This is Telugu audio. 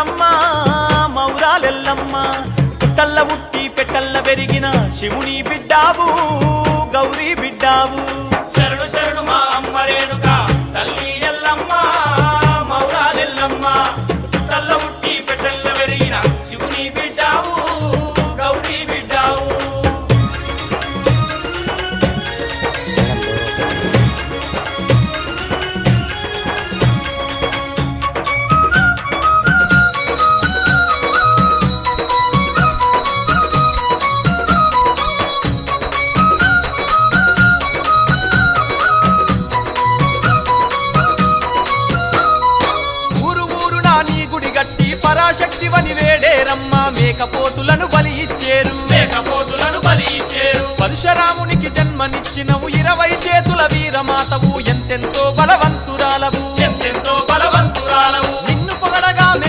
ఎల్లమ్మ మౌరాలెల్లమ్మ పుట్టల్ల పుట్టి పెట్టల్ల పెరిగిన శివుని బిడ్డావు గౌరీ బిడ్డావు శరణు శరణు మా అమ్మ రేణుక తల్లి ఎల్లమ్మ మౌరాలెల్లమ్మ పుట్టల్ల పుట్టి పెట్టల్ల పెరిగిన శివుని బిడ్డావు గౌరీ బిడ్డావు పరాశక్తివని వేడేరమ్మ మేకపోతులను బలి ఇచ్చేరు పరశురామునికి జన్మనిచ్చినవు 20 చేతుల వీరమాతవు ఎంతెంతో బలవంతురాలవు